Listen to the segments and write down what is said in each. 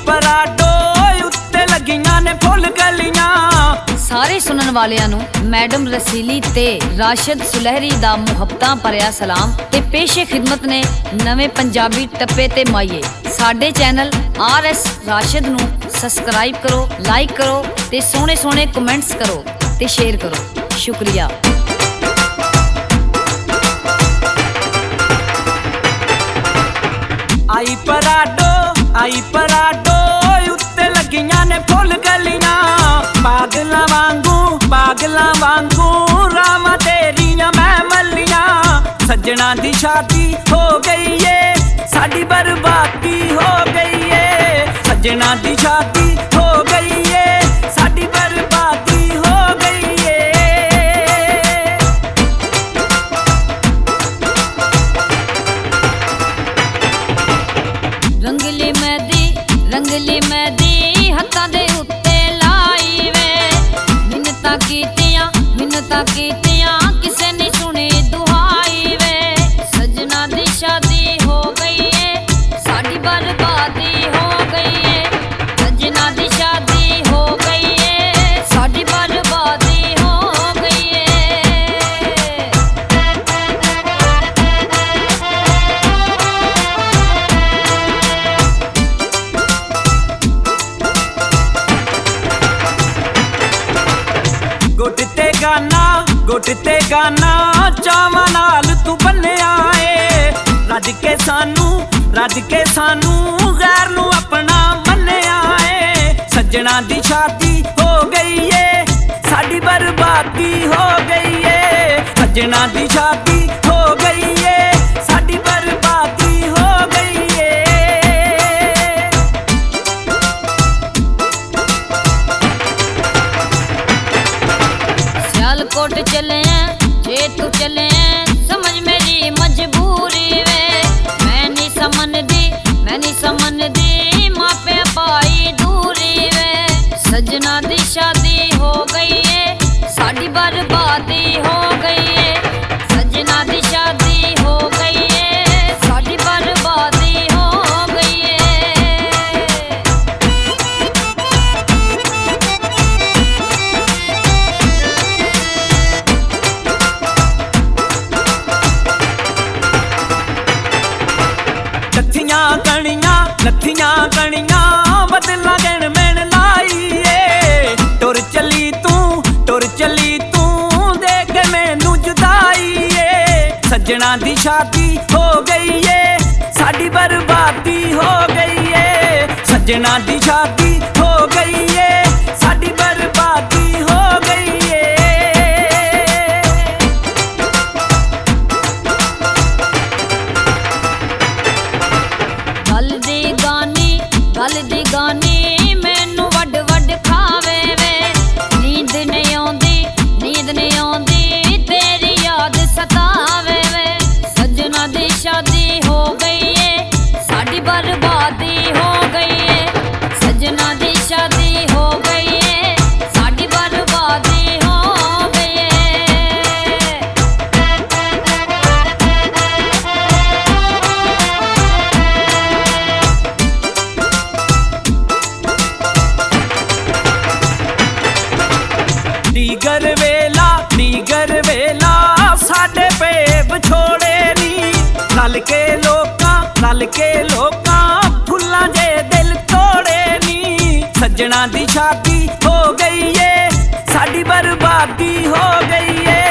पराडो उत्ते लगियां ने फुल कलियां। सारे सुनन वालियां नू मैडम रसीली ते राशिद सुलहरी दा मुहब्बतां भरिया सलाम ते पेशे खिदमत ने नवे पंजाबी टप्पे ते माइए। साडे चैनल RS राशिद नू सबसक्राइब करो, लाइक करो ते सोहने सोहने कमेंट्स करो ते शेयर करो। शुक्रिया। आई पराडो उत्ते लगियां ने फुल कलियां। पागलां वांगू रावां तेरियां मैं मल्लियां। सज्जणा दी शादी हो गई है साडी बर्बादी हो गई है। सज्जणा दी शादी हो गई है साडी बर्बादी हो गई है। रंगली मेहंदी हत्थां दे उत्ते लाई वे। मिन्नतां कीतियां किसे नहीं सुनी दुहाई वे। सजना दी शादी हो गई है साडी बर्बादी हो गई है। सजना दी शादी हो गई है साडी बर्बादी हो गई है। गुट ते गाना चावां नाल तू बन्निया ए। रज के सानू गैर नू अपना मन्निया ए। सज्जणा दी शादी हो गई है साडी बर्बादी हो गई है। सज्जणा दी शादी हो गई है साडी बर्बादी हो गई है। सियालकोट चले जे तू चले समझ मेरी मजबूरी वे। मैं नहीं समझदी मापे पाई दूरी वे। सजना दी शादी हो गई है साडी बर्बादी हो गई है। सजना दी शादी हो गई है साडी बर्बादी हो गई है। नथियां कणियां बदला गण मैन लाई ए। टुर चली तू देख मैनू जुदाई ए। सज्जणा दी शादी हो गई है साडी बर्बादी हो गई है। सज्जणा दी शादी हो गई है साडी बर्बादी हो गई है। गल दी गानी मैनू वड वड खावे वे। नींद नहीं आउंदी तेरी याद सतावे वे। सजना दी शादी हो गई है साडी बर्बादी हो गई है। सजना दी शादी हो गई है साडी बर्बादी हो गई है। दीगर वेला साडे पेब छोड़े नी। रल के लोकां फुल्लां दे दिल तोड़े नी। सज्जणा दी शादी हो गई है साडी बर्बादी हो गई है।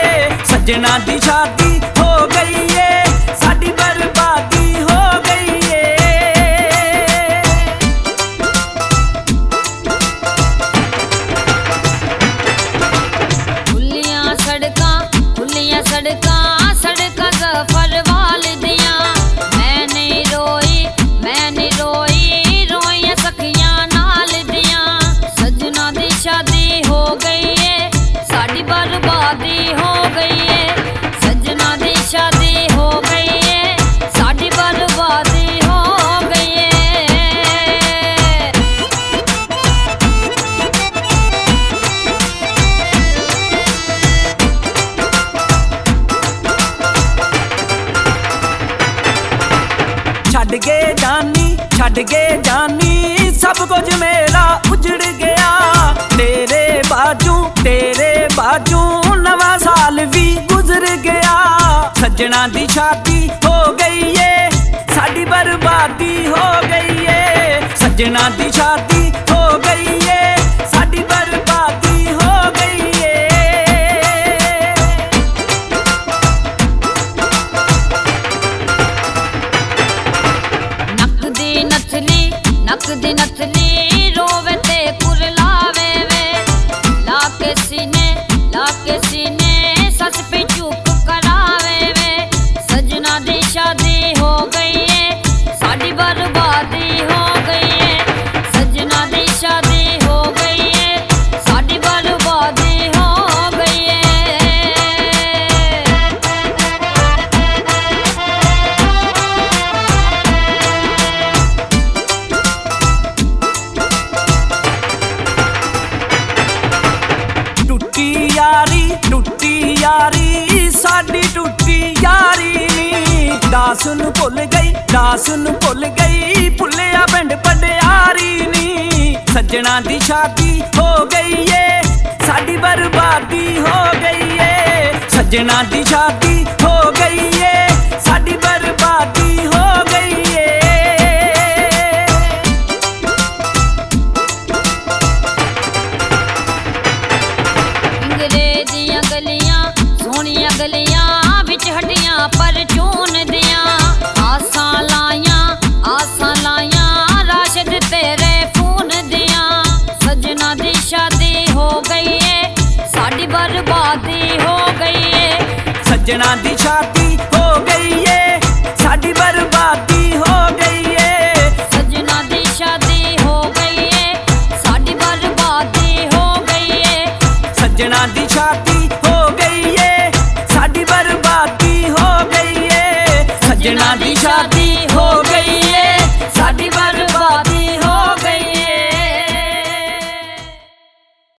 सज्जणा दी शादी हो गई है साडी बर्बादी हो गई है। सड़कां सफर वाल दियां। मैं नहीं रोई रोइयां सखियां नाल दियां। सजना दी शादी हो गई है साडी बर्बादी हो गई है। सजना दी शादी हो गई है साडी बर्बादी हो गई है। छड़ के जानी सब कुछ मेरा उजड़ गया। तेरे बाजू नवा साल भी गुजर गया। सजना दी शादी हो गई है, साडी बर्बादी हो गई है। सजना दी शादी हो गई है, साडी बर्बादी हो गई है। नक दी नथली रोवे ते कुरलावे वे। लाके सीने सस पे चुप करावे वे। सजना दी शादी हो गई है, साडी बर्बादी हो गई है। सजना दी शादी हो गई है, साडी बर्बादी हो गई है। टुट्टी यारी साडी टुट्टी यारी नी। दास नूं भुल गई भुलिया पिंड पटियारी नी। सजना दी शादी हो गई है, साडी बर्बादी हो गई है। सजना दी शादी हो गई है, साडी बर्बादी हो गई है। सोहणियां गलियां विच हड्डियां पर चून दियां। आसां लायां राशिद तेरे खून दियां। सजना दी शादी हो गई है, साडी बर्बादी हो गई है। सजना दी शादी हो गई है, साडी बर्बादी हो गई है। सजना दी शादी हो गई है, साडी बर्बादी हो गई है। सजना दी शादी हो गई है, साडी बर्बादी हो गई है। सजना दी शादी